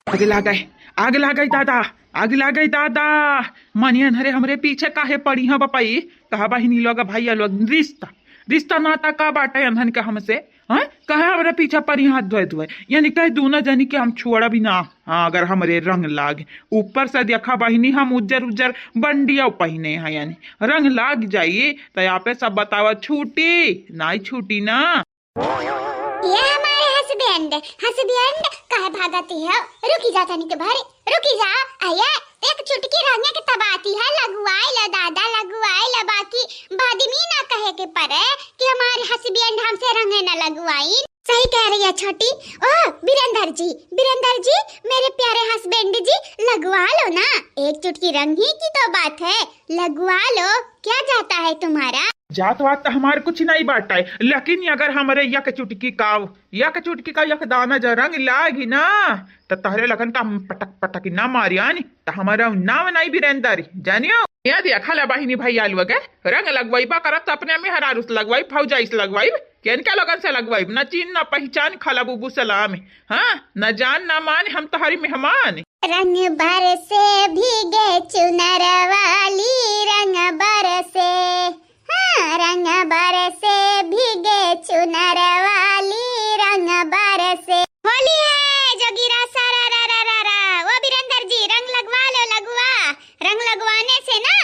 आग ला गए, आग ला गई दादा, आग ला गई दादा। मनियन हरे हमरे पीछे काहे पड़ी है बपाई? कहा बहिनी लोग भैया लोग रिश्ता रिश्ता नाता का बाटे अंधन का हमसे? हाँ कहे हमारे पीछे पड़ी हाथ धोए धोए, यानी कहे दोनों जनी के हम छोड़ा भी ना। हाँ अगर हमारे रंग लाग ऊपर से देखा बहिनी हम उज्जर उज्जर बंडिया पहने हैं, यानी रंग लाग जाइए तो यहाँ पे सब बतावा छूटी नहीं छूटी ना। ये हमारे हस्बैंड हस्बैंड कहे भागती है? रुकी जा तनिक भरे, रुकी जा। आया एक चुटकी रंगे के तबाती है, लगवाए ला दादा लगवाए ला। बाकी बादमी ना कहे के परे कि हमारे हस्बैंड हमसे रंगे ना लगवाई। सही कह रही है छोटी। ओ बीरेंद्र जी मेरे प्यारे हस्बैंड जी लगवा लो ना, एक चुटकी रंग ही की तो बात है, लगवा लो। क्या जाता है तुम्हारा? जात वात तो हमारे कुछ नहीं बाटा है, लेकिन अगर हमारे यक चुटकी का यक दाना जो रंग लागी ना तो तहरे लगन का पटक पटक ना मारिया नी तो हमारा नाम नहीं बीरेंद्र जानियो। याद देखा ला बहिनी भैया लोग रंग लगवाई बा करब तो अपने में हरारूस लगवाई फौजाइस लगवाई केन क्या लगन से लगवाई, न चीन न पहचान खाला बुबू सलाम। हाँ न जान न मान हम तुम्हारी मेहमान। रंग बरसे भीगे चुनर वाली, रंग बरसे, हाँ रंग बरसे भीगे चुनर वाली, रंग बरसे। होली है जोगिरा सारा रा रा रा रा। वो बीरेंद्र जी रंग लगवा लो, लगवा। रंग लगवाने से ना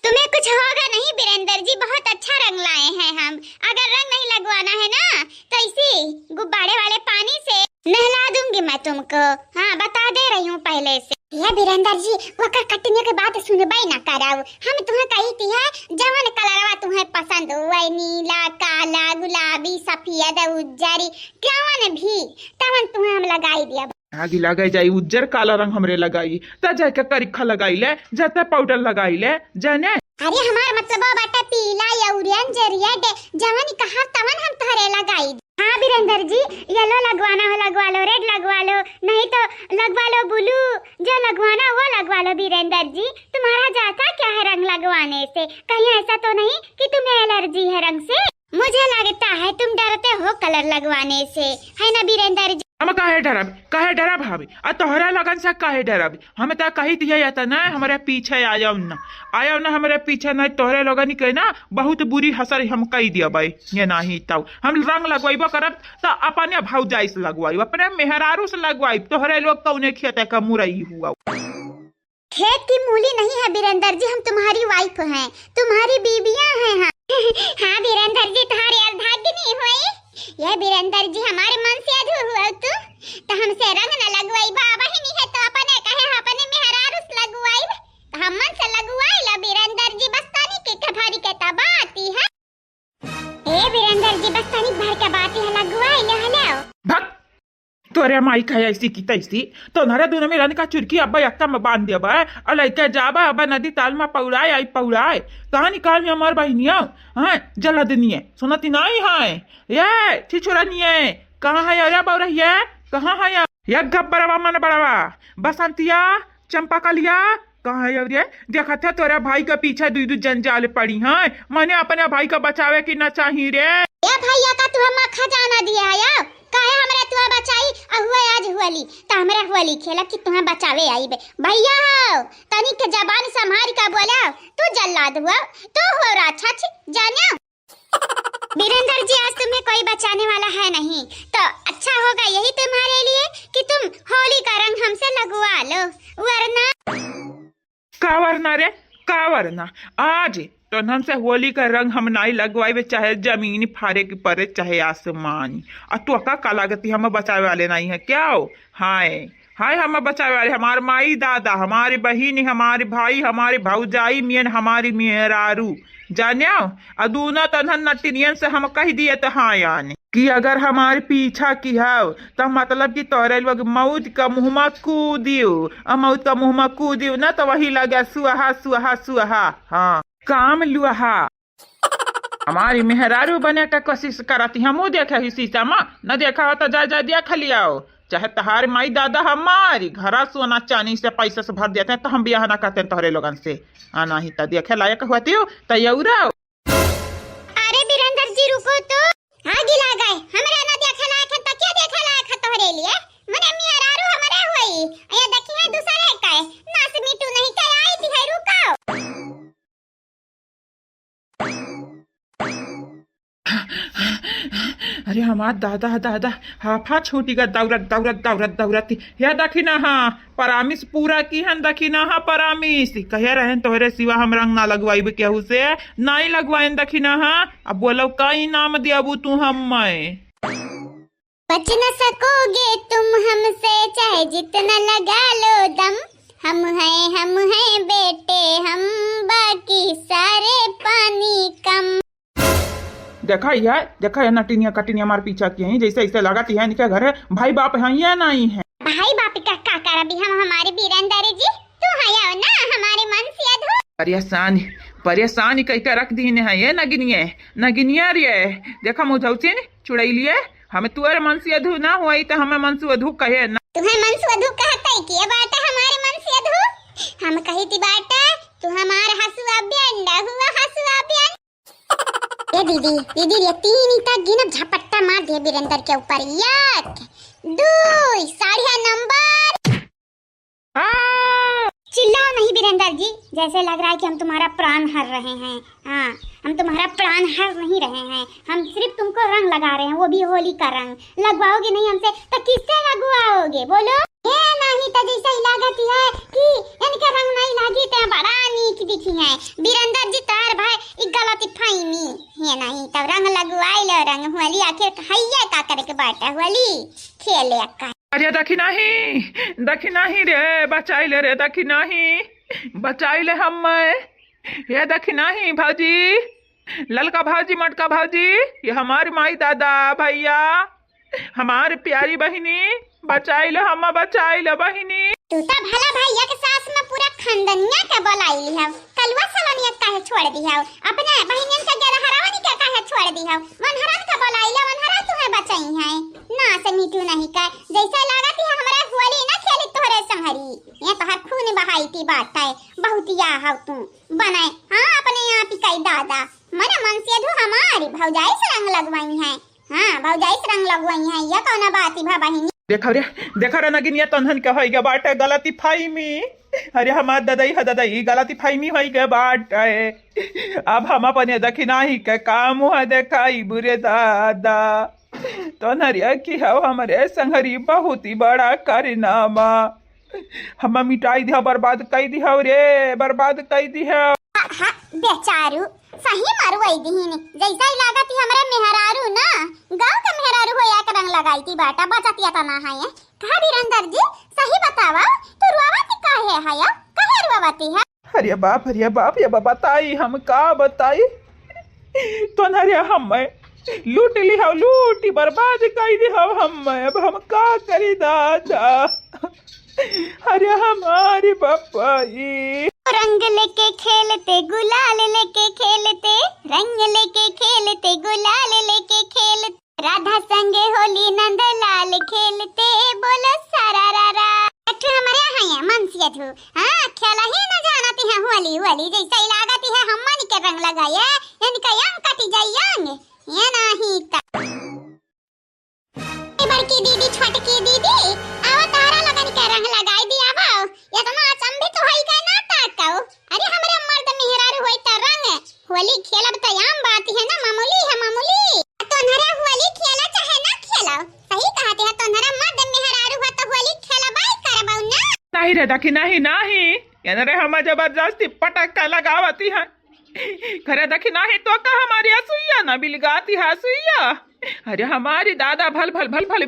तुम्हें कुछ होगा नहीं बीरेंद्र जी, बहुत अच्छा रंग लाए हैं हम। अगर रंग नहीं लगवाना है ना तो इसी गुब्बारे वाले पानी से नहला दूंगी मैं तुमको। हाँ बता दे रही हूँ पहले से। ये बीरेंद्र जी वो कर कटने के बाद सुनबाई ना कराओ। हम तुम्हें कही थी है जवन कलरवा तुम्हें पसंद हुआ, नीला काला गुलाबी सफेद उज्जरी कौन भी तवन तुम्हें हम लगाई दिया। आगे लगाई जाई उज्जर काला रंग हमरे लगाई त जाके करिखा लगाई ले, जाते पाउडर लगाई ले जाने। अरे हमार मतलब बाटा पीला या उरियन जवन कहा तवन हम तोहरे लगाई। हाँ बीरेंद्र जी येलो लगवाना हो लगवा लो, रेड लगवा लो, नहीं तो लगवा लो ब्लू, जो लगवाना वो लगवा लो। बीरेंद्र जी तुम्हारा जाता क्या है रंग लगवाने से? कहीं ऐसा तो नहीं कि तुम्हें एलर्जी है रंग से? मुझे लगता है तुम डरते हो कलर लगवाने से, है ना बीरेंद्र जी? हम काहे डरब भाभी आ तोहरा लगन से काहे डरब? हमें तो कही दिया जाता ना हमारे पीछे आ जाओ ना हमारे पीछे नहीं तोहरे लोगन के ना बहुत बुरी हसर हम कही दिया भाई। ये नहीं तब हम रंग लगवाइबो करब तो अपने भौजाई से लगवाई, अपने मेहरारू से लगवाई। तोहरे लोग कौने खेते का मुरई हुआ? खेत की मूली नहीं है बीरेंद्र जी, हम तुम्हारी वाइफ हैं, तुम्हारी बीबियां हैं। हाँ हाँ बीरेंद्र जी तुम्हारी अर्धांगिनी हुई। ये बीरेंद्र जी हमारे मन से अधू हुआ तो हमसे रंग न लगवाई बाबा ही नहीं है तो अपने कहे अपने मेहरारू से लगवाई, हम मन से लगवाई ला बीरेंद्र जी। बस्तानी के कभारी के तबाती है। ए बीरेंद्र जी बस्तानी भर के बाती है लगवाई ले हलो। भक तोरे माई कहे ऐसी की तैसी तो नरा दोनों में रन का चुरकी अब्बा यक्का में बांध दिया बा और लइका जाबा अब्बा नदी ताल में पौड़ाए आई पौड़ाए कहाँ निकाल में हमार बहनिया। हाँ जला दनिए सुनती नहीं है ये छिछोरा नहीं है कहाँ है अरे बौरा ये कहाँ है या गब्बरवा मन बड़वा बसंतिया चंपा कलिया कहाँ है ये? देखा था तोरा भाई का पीछे दू जंजाल पड़ी है, मैंने अपने भाई का बचावे की ना चाहिए रे। ये भैया का तू हम खजाना दिया है काहे हमरा तुआ बचाई अहुआ आज हुआली त हमरा हुआली खेला कि तुम्हें बचावे आई बे। भैया हो तनी के जबान संभाल का बोला, तू जल्लाद हुआ तो हो राछछ जाना। बीरेंद्र जी आज तुम्हें कोई बचाने वाला है नहीं तो अच्छा होगा यही तुम्हारे लिए कि तुम होली का रंग हमसे लगवा लो, वरना का वरना आज तो हमसे होली का रंग हम नहीं लगवाए, चाहे जमीन फाड़े की पड़े चाहे आसमान। और तो का लागती हम बचावे वाले नहीं है क्या? हाय हाय हम बचावे वाले हमारे माई दादा हमारी बहिनी हमारे भाई हमारे भौजाई मियन हमारी मेहरारू जानियो। और दोनों तनहन नटिनियन से हम कह दिए तो हाँ यानी कि अगर हमारे पीछा की है तो मतलब कि तोरे लोग मौत का मुँह में कूदियो और मौत का मुँह में कूदियो ना तो वही लगे सुहा सुहा सुहा। हाँ काम लुहा हमारी मेहरारू बने का कोशिश करती हमू देखे ही शीशा में न देखा हो तो जा देख लियाओ। चाहे तहार माई दादा हमारी घरा सोना चांदी से पैसा से भर देते हैं तो हम बियाह ना करते हैं तोहरे लोगन से। आना ही तो देखे लायक होती हो तयौरा। अरे बीरेंद्र जी रुको तो आगे लगा गए हमरा ना देखे लायक है तो क्या देखे लायक है तोहरे लिए? मने मेहरारू हमारे हुई अरे हमार दादा दादा हाफा छोटी का दौरत दौरत दौरत दौरत या दखिना हाँ परामिस पूरा की हन दखिना हाँ परामिस कहे रहे तोहरे सिवा हम रंग ना लगवाई केहू से नहीं लगवाइन दखिना हाँ अब बोलो कई नाम दियाबू तू हम मैं बच न सकोगे तुम हमसे चाहे जितना लगा लो दम हम हैं बेटे हम बाकी सारे पानी कम। देखा है नटिनिया कटिनिया मार पीछा की है जैसे ऐसे लगाती है इनके घर है भाई बाप है या नहीं है भाई बाप का काका भी हम हमारे बीरंदारी जी तू है ना हमारे मन से अधू परेशानी कह के रख दी है ये नगिनिया रे देखा मुझौसी चुड़ैलिए हमें तुअर मन से अधू ना हुआ तो हमें मन से अधू कहे ना तुम्हें मन से अधू कहता है कि बात हमारे मन से अधू हम कही थी बाटा तू हमारा हसुआ ब्यांडा हुआ हसुआ ब्यांड ये दीदी ये तीन ही तक गिनब झपट्टा मार दे बीरेंद्र के ऊपर 1 2 साढ़िया नंबर चिल्लाओ नहीं बीरेंद्र जी जैसे लग रहा है कि हम तुम्हारा प्राण हर रहे हैं। हाँ हम तुम्हारा प्राण हर नहीं रहे हैं हम सिर्फ तुमको रंग लगा रहे हैं वो भी होली का रंग लगवाओगे नहीं हमसे तो किससे लगवाओगे बोलो ये नहीं तो जैसे ही लागत है कि इनके रंग नहीं लागी तो बड़ा नीक दिखी है बीरेंद्र जी तार भाई एक गलती फाइमी ये नहीं तो रंग लगवाई लो रंग होली आखिर हैया का करे के बाटा होली खेले का अरे दखी नहीं रे बचाई ले रे दखी नहीं बचाई ले हम ये दखी नहीं भाजी ललका भाजी मटका भाजी ये हमारी माई दादा भैया हमारी प्यारी बहिनी बचाई ले हम बचाई ले बहिनी तू तो भला भैया के सास में पूरा खानदनिया के बोलाई ली है कलवा सलोनिया काहे छोड़ दी है अपने बहिनियन के गेला हरावनी के काहे छोड़ दी है वनहरन के बोलाई ले वनहरा तू है बचाई है ना से मीठू नहीं का जैसे लागत है हमरा होली ना खेली तोहरे संहरी ये तोहर खून बहाई थी बात है बहुत या हाउ तू बनाए हां अपने आप ही कई दादा मने मन से धु हमारी भौजाई से रंग लगवाई है हां भौजाई से रंग लगवाई है ये कौन बात है बहिनी देखा रे नगिनिया तंधन के होई के बाटे गलती फाइमी अरे हमार दादाई गलती फाइमी होई के बाटे अब हम अपने देखी नहीं के काम हुआ देखाई बुरे दादा तो नरिया की है हमारे संगरी बहुत ही बड़ा कारनामा हम मिटाई दिया बर्बाद कर दिया रे बर्बाद कर दिया बेचारू सही मरवाई दीने जैसा ही लागत ही हमरा मेहरारू ना गांव के मेहरारू होया के रंग लगाई थी बाटा बचतिया ता ना है कहा बीरंदर जी सही बतावा तो रुआवती काहे है या काहे रुआवती है अरे बाप ये बताई हम का बताई तो नरिया हम लूट ली हो लूटी बर्बाद कर दी हो हम अब हम का करी दादा अरे हमारी बप्पाई रंग लेके खेलते गुलाल लेके खेलते रंग लेके खेलते गुलाल लेके खेलते राधा संगे होली नंदलाल खेलते बोलो सारा रारा हमारे यहाँ मनसियत हो हाँ खेला ही न जानती है होली जैसा लागती है हम मन के रंग लगाए इनका यंग कटी जाए ये नहीं बड़की दीदी छोटकी दीदी आवा तारा लगन के रंग लगाई दिया आओ ये तो नाच अम्बित होई का ना ताकाओ अरे हमरे मर्द मेहरारू होई त रंग होली खेलब त आम बात है ना मामूली तो नरा होली खेला चाहे ना खेलाओ सही कहते हैं तो नरा मर्द मेहरारू हो तो होली खेलबाई करबाऊ ना नहीं रे दखी नहीं ये रे हम जबरदस्ती पटक लगावती है खरे दखी नहीं तो का हमारी असुइया ना बिलगाती है असुइया अरे हमारी दादा भल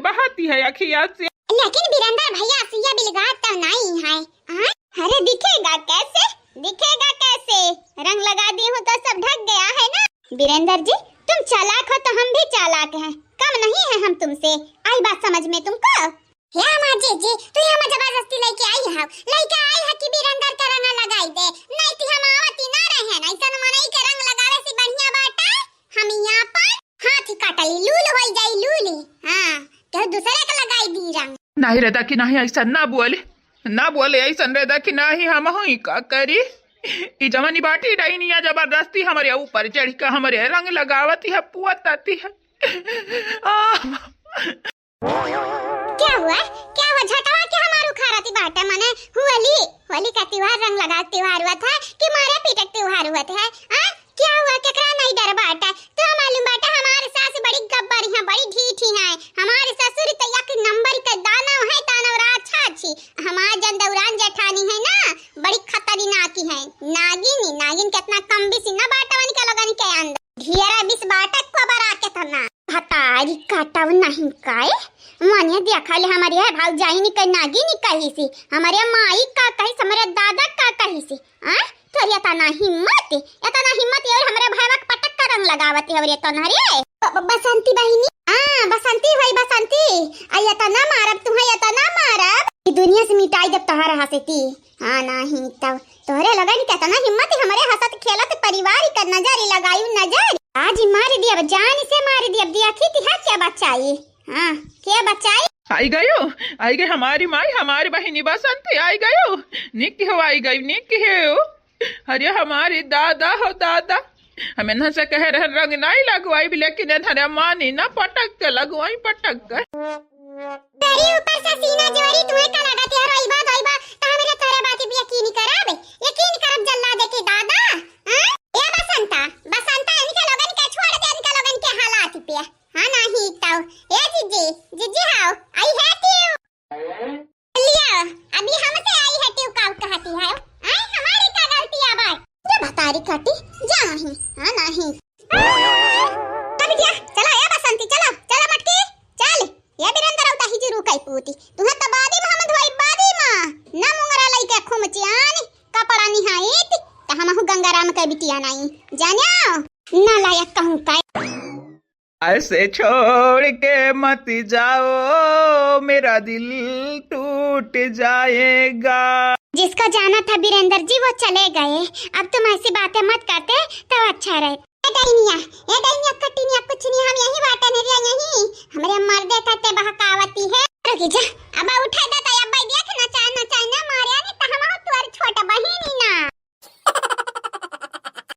बहाती है अखिया से लेकिन बीरंदर भैया असुइया बिलगात तो नहीं है अरे दिखेगा कैसे रंग लगा दी हूँ तो सब ढक गया है ना बीरंदर जी तुम चालाक हो तो हम भी चालाक हैं कम नहीं है हम तुमसे आई बात समझ में तुमको हे मां जी तू यहाँ जबरदस्ती लेके आई है कि बीरंदर का रंग लगाई दे नहीं तो हम आवती ना रहे ना ऐसा मनई के रंग लगावे से बढ़िया बाटा हम यहाँ पर हाथ काटली लूल होई जाई लूली हां तो दूसरे का लगाई दी रंग नहीं रे दखी नहीं ऐसा ना बोले ऐसा रे दखी नहीं हम हुई का करी ई जवानी बाटी डाइनिया जबरदस्ती हमारे ऊपर चढ़ के हमारे रंग लगावती है पुआती है क्या हुआ झटवा के हमारू खारती बाटा माने होली का त्योहार रंग लगा त्योहार हुआ था कि मारे पीटक त्योहार हुआ था क्या हुआ केकरा नहीं डर बाटा तो मालूम बाटा हमारे सास बड़ी गब्बर है बड़ी काय मानिया दिया खाले हमारे है भाग जाई नहीं कहीं नागी नहीं कही सी हमारे माई का कही हमारे दादा का कही सी आ तो ये तना हिम्मत और हमारे भाईवा के पटक का रंग लगावती है और ये तनहरे बसंती बहिनी हां बसंती भाई बसंती आया तना मारब तुम्हें या तना मारब दुनिया से मिटाई जब तोहरा हंसती हां नहीं तब तोहरे लगन के तना हिम्मत हमारे हंसत खेलत परिवार का नजर लगाई नजर आज मार दिया जान से मार दिया दिया थी क्या बचाई हाँ क्या बचाई आई गई हमारी माई हमारी बहिनी बसंती आई गयो निक हो आई गई निक हो अरे हमारे दादा हो दादा हमें न से कह रहे रंग नहीं लगवाई भी लेकिन अरे मानी ना पटक के लगवाई पटक कर तेरी ऊपर से सीना जोरी तुम्हें का लगाती है रोई बात ता मेरे तोरे बात भी यकीन करब जल्ला देखे दादा हां ए बसंता इनके लोगन के छोड़ दे इनके लोगन के हालात पे हां नहीं तो ए जीजी हाउ आई हेट यू लिया अभी हमसे आई हेट यू का कहती है आई हमारी का गलती है भाई ये बता रही काटी जा नहीं हां नहीं तब दिया चलो ए बसंती चलो मटकी चल ये बिरंदर औता ही जरू कई पूती तुम्हें तबादी मोहम्मद भाई बादी मां ना मुंगरा लाई के खुमचियानी कपड़ा निहाईत त हमहु गंगाराम के बिटिया नहीं जानियो ना लायक कहूं काय ऐसे छोड़ के मत जाओ मेरा दिल टूट जाएगा जिसको जाना था वीरेंद्र जी वो चले गए अब तुम ऐसी बातें मत करते तो अच्छा रहे ए डाइनिया कटिनिया कुछ नहीं हम यही बातें नहीं यही हमारे मर्दे कहते बहकावती है रुक जा